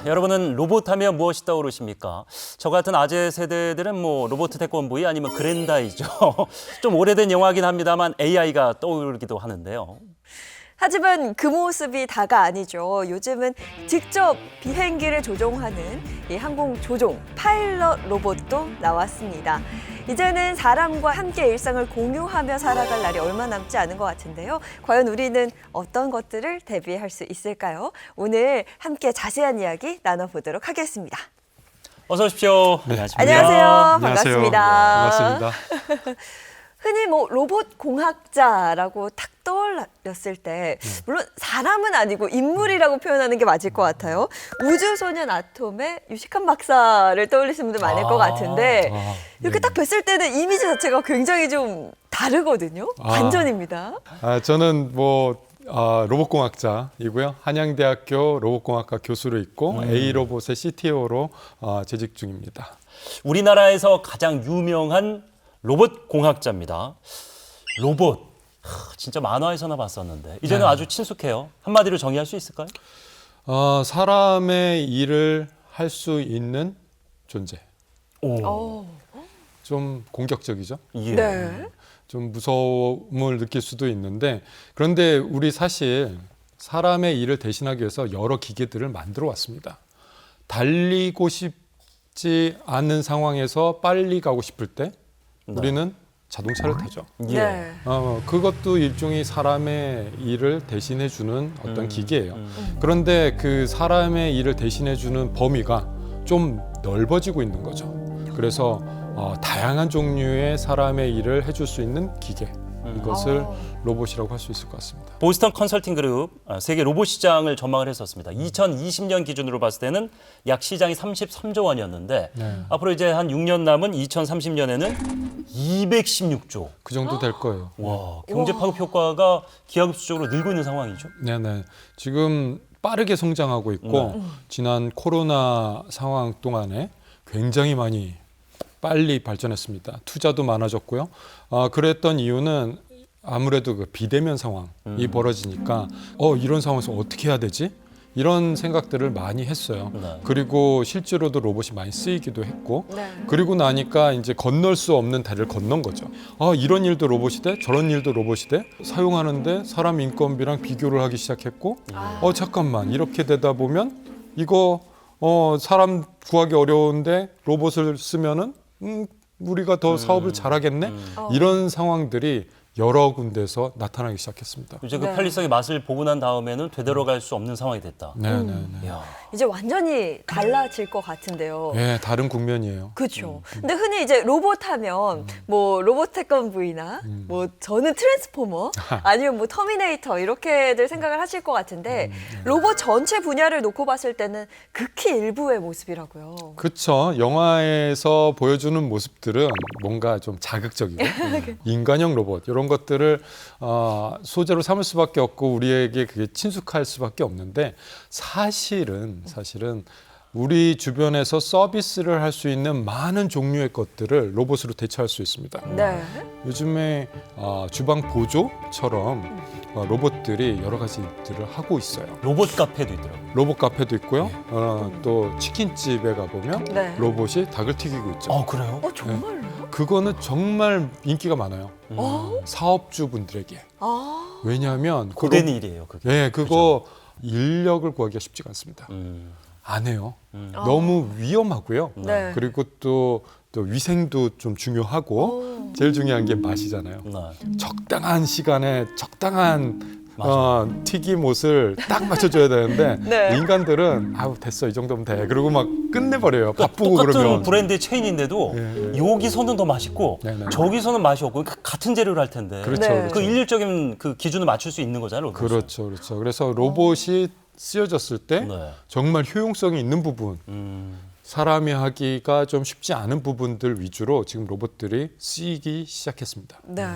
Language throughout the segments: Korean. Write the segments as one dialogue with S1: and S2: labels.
S1: 여러분은 로봇 하면 무엇이 떠오르십니까? 저 같은 아재 세대들은 로봇 태권브이 아니면 그랜다이죠. 좀 오래된 영화긴 합니다만 AI가 떠오르기도 하는데요.
S2: 하지만 그 모습이 다가 아니죠. 요즘은 직접 비행기를 조종하는 이 항공 조종 파일럿 로봇도 나왔습니다. 이제는 사람과 함께 일상을 공유하며 살아갈 날이 얼마 남지 않은 것 같은데요. 과연 우리는 어떤 것들을 대비할 수 있을까요? 오늘 함께 자세한 이야기 나눠보도록 하겠습니다.
S1: 어서 오십시오.
S3: 네.
S2: 안녕하세요. 반갑습니다.
S3: 반갑습니다.
S2: 흔히 로봇 공학자라고 탁 떠올렸을 때 물론 사람은 아니고 인물이라고 표현하는 게 맞을 것 같아요. 우주소년 아톰의 유식한 박사를 떠올리시는 분들 많을 것 같은데 이렇게 딱 뵀을 때는 이미지 자체가 굉장히 좀 다르거든요. 반전입니다.
S3: 저는 로봇공학자이고요. 한양대학교 로봇공학과 교수로 있고 A로봇의 CTO로 재직 중입니다.
S1: 우리나라에서 가장 유명한 로봇 공학자입니다. 로봇, 진짜 만화에서나 봤었는데 이제는 아주 친숙해요. 한마디로 정의할 수 있을까요?
S3: 사람의 일을 할 수 있는 존재. 좀 공격적이죠.
S1: 예.
S2: 네.
S3: 좀 무서움을 느낄 수도 있는데 그런데 우리 사실 사람의 일을 대신하기 위해서 여러 기계들을 만들어 왔습니다. 달리고 싶지 않은 상황에서 빨리 가고 싶을 때 우리는 자동차를 타죠.
S1: 예.
S2: 네.
S3: 그것도 일종의 사람의 일을 대신해 주는 어떤 기계예요. 그런데 그 사람의 일을 대신해 주는 범위가 좀 넓어지고 있는 거죠. 그래서 다양한 종류의 사람의 일을 해줄 수 있는 기계, 이것을 로봇이라고 할 수 있을 것 같습니다.
S1: 보스턴 컨설팅 그룹 세계 로봇 시장을 전망을 했었습니다. 2020년 기준으로 봤을 때는 약 시장이 33조 원이었는데 앞으로 이제 한 6년 남은 2030년에는 216조.
S3: 그 정도 될 거예요.
S1: 와, 경제 파급 효과가 기하급수적으로 늘고 있는 상황이죠.
S3: 네네. 지금 빠르게 성장하고 있고 지난 코로나 상황 동안에 굉장히 많이 빨리 발전했습니다. 투자도 많아졌고요. 그랬던 이유는 아무래도 그 비대면 상황이 벌어지니까 이런 상황에서 어떻게 해야 되지? 이런 생각들을 많이 했어요. 그리고 실제로도 로봇이 많이 쓰이기도 했고 그리고 나니까 이제 건널 수 없는 다리를 건넌 거죠. 이런 일도 로봇이 돼? 저런 일도 로봇이 돼? 사용하는데 사람 인건비랑 비교를 하기 시작했고 잠깐만 이렇게 되다 보면 이거 사람 구하기 어려운데 로봇을 쓰면은 우리가 더 사업을 잘하겠네? 이런 상황들이 여러 군데서 나타나기 시작했습니다.
S1: 이제 그 편리성의 맛을 보고 난 다음에는 되돌아갈 수 없는 상황이 됐다.
S3: 네네네.
S2: 이제 완전히 달라질 것 같은데요.
S3: 네, 다른 국면이에요.
S2: 그렇죠. 근데 흔히 이제 로봇 하면 로봇 태권브이나 저는 트랜스포머 아니면 터미네이터 이렇게들 생각을 하실 것 같은데 로봇 전체 분야를 놓고 봤을 때는 극히 일부의 모습이라고요.
S3: 그렇죠. 영화에서 보여주는 모습들은 뭔가 좀 자극적이고 인간형 로봇 이런 것들을 소재로 삼을 수밖에 없고 우리에게 그게 친숙할 수밖에 없는데 사실은 우리 주변에서 서비스를 할 수 있는 많은 종류의 것들을 로봇으로 대체할 수 있습니다.
S2: 네.
S3: 요즘에 주방 보조처럼 로봇들이 여러 가지 일들을 하고 있어요.
S1: 로봇 카페도 있더라고요.
S3: 로봇 카페도 있고요. 또 치킨집에 가보면
S2: 네.
S3: 로봇이 닭을 튀기고 있죠.
S1: 그래요?
S2: 정말요?
S3: 그거는 정말 인기가 많아요. 사업주분들에게. 왜냐하면
S1: 고된 일이에요, 그게.
S3: 네, 그거 인력을 구하기가 쉽지가 않습니다. 안 해요. 너무 위험하고요.
S2: 네.
S3: 그리고 또 위생도 좀 중요하고 제일 중요한 게 맛이잖아요. 적당한 시간에 적당한 튀김옷을 딱 맞춰줘야 되는데
S2: 네.
S3: 인간들은 됐어 이 정도면 돼. 그리고 막 끝내버려요. 바쁘고
S1: 똑같은
S3: 그러면.
S1: 브랜드의 체인인데도 여기서는 더 맛있고
S3: 네네.
S1: 저기서는 맛이 없고 같은 재료를 할 텐데
S3: 그렇죠,
S2: 네.
S3: 그렇죠.
S1: 그 일률적인 그 기준을 맞출 수 있는 거잖아요. 로봇은.
S3: 그렇죠. 그래서 로봇이 쓰여졌을 때
S1: 네.
S3: 정말 효용성이 있는 부분, 사람이 하기가 좀 쉽지 않은 부분들 위주로 지금 로봇들이 쓰이기 시작했습니다.
S2: 네.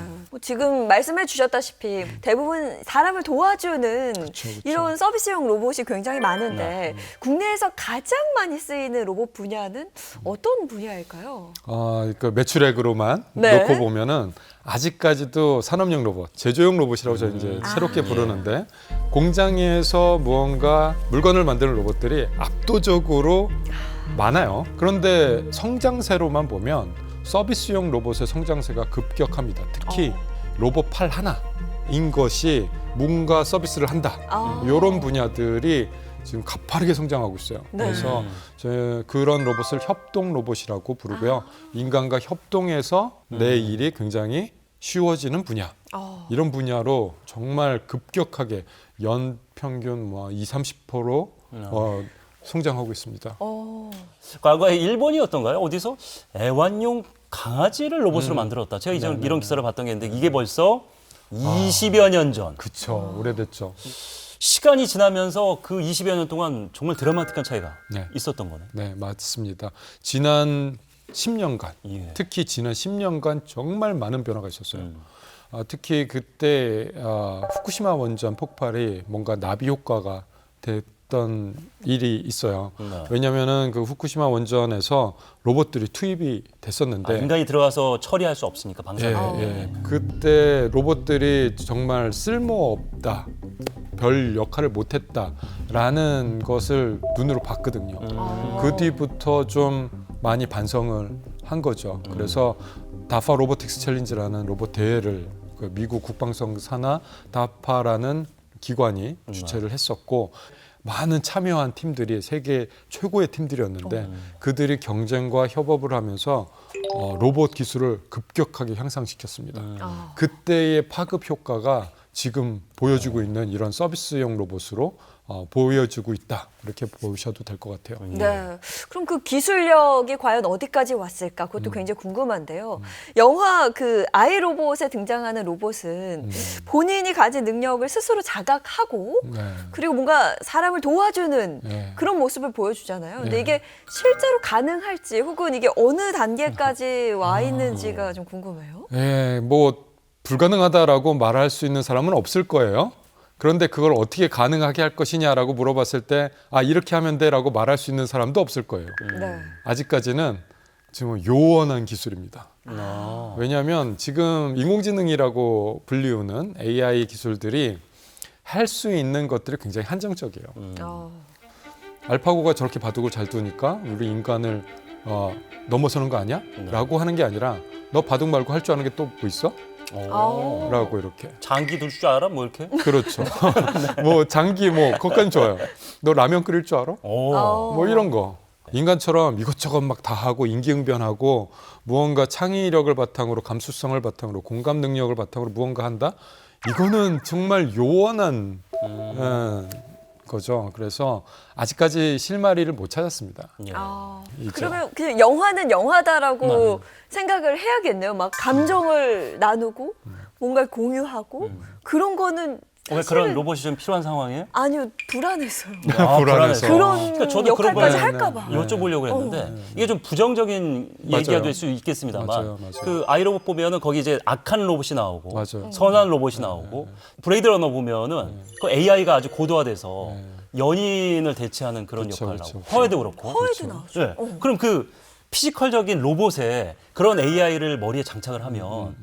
S2: 지금 말씀해 주셨다시피 대부분 사람을 도와주는
S3: 그쵸.
S2: 이런 서비스용 로봇이 굉장히 많은데 국내에서 가장 많이 쓰이는 로봇 분야는 어떤 분야일까요?
S3: 그러니까 매출액으로만
S2: 네.
S3: 놓고 보면은 아직까지도 산업용 로봇, 제조용 로봇이라고 저는 이제 새롭게 부르는데 공장에서 무언가 물건을 만드는 로봇들이 압도적으로 많아요. 그런데 성장세로만 보면 서비스용 로봇의 성장세가 급격합니다. 특히 로봇 팔 하나인 것이 뭔가 서비스를 한다. 이런 분야들이 지금 가파르게 성장하고 있어요.
S2: 네.
S3: 그래서 그런 로봇을 협동 로봇이라고 부르고요. 인간과 협동해서 내 일이 굉장히 쉬워지는 분야. 이런 분야로 정말 급격하게 연평균 뭐 20-30% 성장하고 있습니다.
S1: 과거에 일본이 어떤가요? 어디서 애완용 강아지를 로봇으로 만들었다. 제가 이전 이런 기사를 봤던 게 있는데 이게 벌써 20여 년 전.
S3: 그쵸, 오래됐죠.
S1: 시간이 지나면서 그 20여 년 동안 정말 드라마틱한 차이가
S3: 네.
S1: 있었던 거네.
S3: 네, 맞습니다. 지난 10년간,
S1: 예.
S3: 특히 지난 10년간 정말 많은 변화가 있었어요. 특히 그때 후쿠시마 원전 폭발이 뭔가 나비 효과가 됐던 일이 있어요.
S1: 네.
S3: 왜냐하면은 그 후쿠시마 원전에서 로봇들이 투입이 됐었는데
S1: 인간이 들어가서 처리할 수 없으니까 방사능.
S3: 그때 로봇들이 정말 쓸모없다, 별 역할을 못했다라는 것을 눈으로 봤거든요. 그 뒤부터 좀 많이 반성을 한 거죠. 그래서 다파 로보틱스 챌린지라는 로봇 대회를 그 미국 국방성 산하 다파라는 기관이 주최를 했었고 많은 참여한 팀들이 세계 최고의 팀들이었는데 그들이 경쟁과 협업을 하면서 로봇 기술을 급격하게 향상시켰습니다. 그때의 파급 효과가 지금 보여주고 있는 이런 서비스용 로봇으로 보여주고 있다. 이렇게 보셔도 될 것 같아요.
S2: 네. 그럼 그 기술력이 과연 어디까지 왔을까? 그것도 굉장히 궁금한데요. 영화 그 아이 로봇에 등장하는 로봇은 본인이 가진 능력을 스스로 자각하고 그리고 뭔가 사람을 도와주는 그런 모습을 보여주잖아요. 근데 이게 실제로 가능할지 혹은 이게 어느 단계까지 와 있는지가 좀 궁금해요.
S3: 네, 뭐 불가능하다라고 말할 수 있는 사람은 없을 거예요. 그런데 그걸 어떻게 가능하게 할 것이냐라고 물어봤을 때 이렇게 하면 돼라고 말할 수 있는 사람도 없을 거예요.
S2: 네.
S3: 아직까지는 지금 요원한 기술입니다. 왜냐하면 지금 인공지능이라고 불리우는 AI 기술들이 할 수 있는 것들이 굉장히 한정적이에요. 알파고가 저렇게 바둑을 잘 두니까 우리 인간을 넘어서는 거 아니야? 라고 하는 게 아니라 너 바둑 말고 할 줄 아는 게 또 뭐 있어? 라고 이렇게.
S1: 장기 둘 줄 알아? 뭐 이렇게?
S3: 그렇죠. 뭐 장기 뭐 그것까진 좋아요. 너 라면 끓일 줄 알아? 뭐 이런 거. 인간처럼 이것저것 막 다 하고 임기응변하고 무언가 창의력을 바탕으로 감수성을 바탕으로 공감 능력을 바탕으로 무언가 한다? 이거는 정말 요원한 거죠. 그래서 아직까지 실마리를 못 찾았습니다. 이제.
S2: 그러면 그냥 영화는 영화다라고 생각을 해야겠네요. 막 감정을 나누고 뭔가를 공유하고 그런 거는
S1: 왜 그런 로봇이 좀 필요한 상황이에요?
S2: 아니요, 불안해서요.
S3: 불안해서.
S2: 그런
S1: 그러니까 저도 그런
S2: 역할까지
S1: 걸
S2: 할까 봐.
S1: 여쭤보려고 했는데 이게 좀 부정적인 얘기가
S3: 맞아요.
S1: 될 수 있겠습니다만
S3: 맞아요.
S1: 그 아이로봇 보면은 거기 이제 악한 로봇이 나오고
S3: 맞아요.
S1: 선한 로봇이 나오고 브레이드 러너 보면은 그 AI가 아주 고도화돼서 연인을 대체하는 그런
S3: 그쵸,
S1: 역할을
S3: 그쵸.
S1: 하고 허에도 그렇고.
S2: 허에도 나오죠.
S1: 네. 그럼 그 피지컬적인 로봇에 그런 AI를 머리에 장착을 하면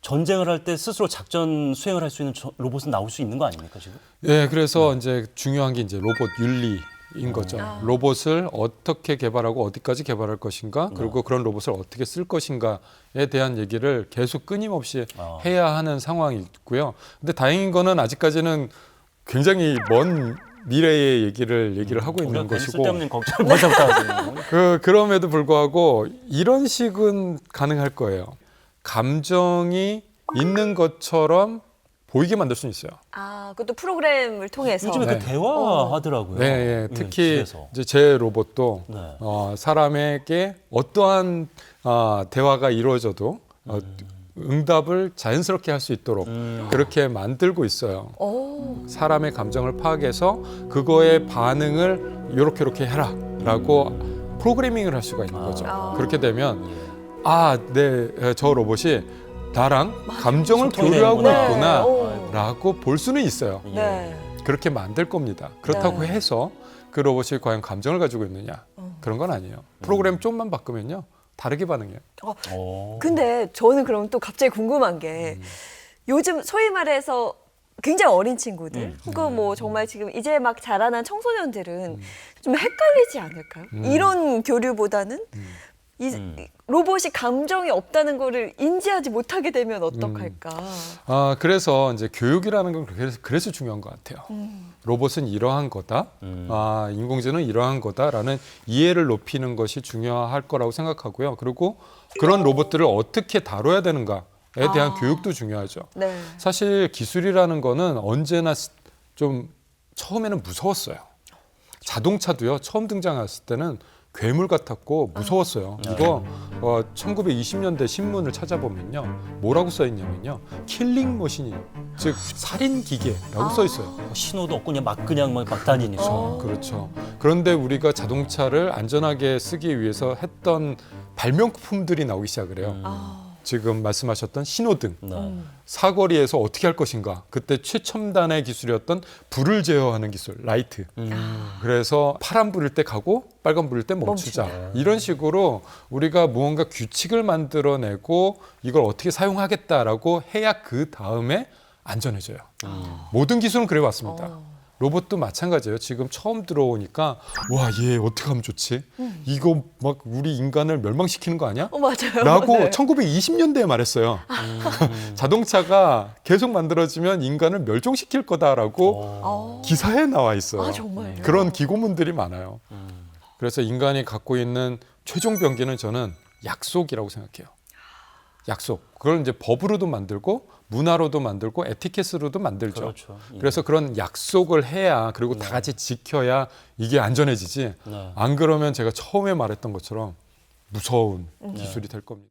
S1: 전쟁을 할 때 스스로 작전 수행을 할 수 있는 로봇은 나올 수 있는 거 아닙니까 지금?
S3: 네, 그래서 이제 중요한 게 이제 로봇 윤리인 거죠. 로봇을 어떻게 개발하고 어디까지 개발할 것인가, 그리고 그런 로봇을 어떻게 쓸 것인가에 대한 얘기를 계속 끊임없이 해야 하는 상황이 있고요. 근데 다행인 거는 아직까지는 굉장히 먼 미래의 얘기를 하고 있는 것이고,
S1: 쓸데없는 걱정을 벌써부터 하시는
S3: 그럼에도 불구하고 이런 식은 가능할 거예요. 감정이 있는 것처럼 보이게 만들 수는 있어요.
S2: 그것도 프로그램을 통해서.
S1: 요즘에 그 대화하더라고요.
S3: 네, 특히
S1: 집에서.
S3: 이제 제 로봇도
S1: 네.
S3: 사람에게 어떠한 대화가 이루어져도 응답을 자연스럽게 할 수 있도록 그렇게 만들고 있어요. 사람의 감정을 파악해서 그거의 반응을 이렇게 해라라고 프로그래밍을 할 수가 있는 거죠. 그렇게 되면 저 로봇이 나랑 감정을
S1: 소통이
S3: 교류하고
S1: 되는구나.
S3: 있구나라고 볼 수는 있어요.
S2: 네.
S3: 그렇게 만들 겁니다. 그렇다고 해서 그 로봇이 과연 감정을 가지고 있느냐? 그런 건 아니에요. 프로그램 좀만 바꾸면요. 다르게 반응해요.
S2: 근데 저는 그럼 또 갑자기 궁금한 게 요즘 소위 말해서 굉장히 어린 친구들 혹은 뭐 정말 지금 이제 막 자라난 청소년들은 좀 헷갈리지 않을까요? 이런 교류보다는 이 로봇이 감정이 없다는 거를 인지하지 못하게 되면 어떡할까?
S3: 그래서 이제 교육이라는 건 그래서 중요한 것 같아요. 로봇은 이러한 거다. 인공지능은 이러한 거다라는 이해를 높이는 것이 중요할 거라고 생각하고요. 그리고 그런 로봇들을 어떻게 다뤄야 되는가에 대한 교육도 중요하죠.
S2: 네.
S3: 사실 기술이라는 거는 언제나 좀 처음에는 무서웠어요. 자동차도요. 처음 등장했을 때는 괴물 같았고 무서웠어요. 이거 1920년대 신문을 찾아보면요. 뭐라고 써 있냐면요. 킬링 머신이 즉 살인 기계라고 써 있어요.
S1: 신호도 없고 그냥 막 다니니까.
S3: 그렇죠. 그런데 우리가 자동차를 안전하게 쓰기 위해서 했던 발명품들이 나오기 시작을 해요. 지금 말씀하셨던 신호등, 사거리에서 어떻게 할 것인가. 그때 최첨단의 기술이었던 불을 제어하는 기술, 라이트. 그래서 파란 불일 때 가고 빨간 불일 때 멈추자. 이런 식으로 우리가 무언가 규칙을 만들어내고 이걸 어떻게 사용하겠다라고 해야 그 다음에 안전해져요. 모든 기술은 그래 왔습니다. 로봇도 마찬가지예요. 지금 처음 들어오니까 와, 얘 어떻게 하면 좋지? 이거 막 우리 인간을 멸망시키는 거 아니야?
S2: 맞아요.
S3: 라고
S2: 네.
S3: 1920년대에 말했어요. 자동차가 계속 만들어지면 인간을 멸종시킬 거다라고 기사에 나와 있어요.
S2: 정말요?
S3: 그런 기고문들이 많아요. 그래서 인간이 갖고 있는 최종 병기는 저는 약속이라고 생각해요. 약속. 그걸 이제 법으로도 만들고 문화로도 만들고 에티켓으로도 만들죠.
S1: 그렇죠.
S3: 그래서 그런 약속을 해야 그리고 다 같이 지켜야 이게 안전해지지.
S1: 네.
S3: 안 그러면 제가 처음에 말했던 것처럼 무서운 기술이 될 겁니다.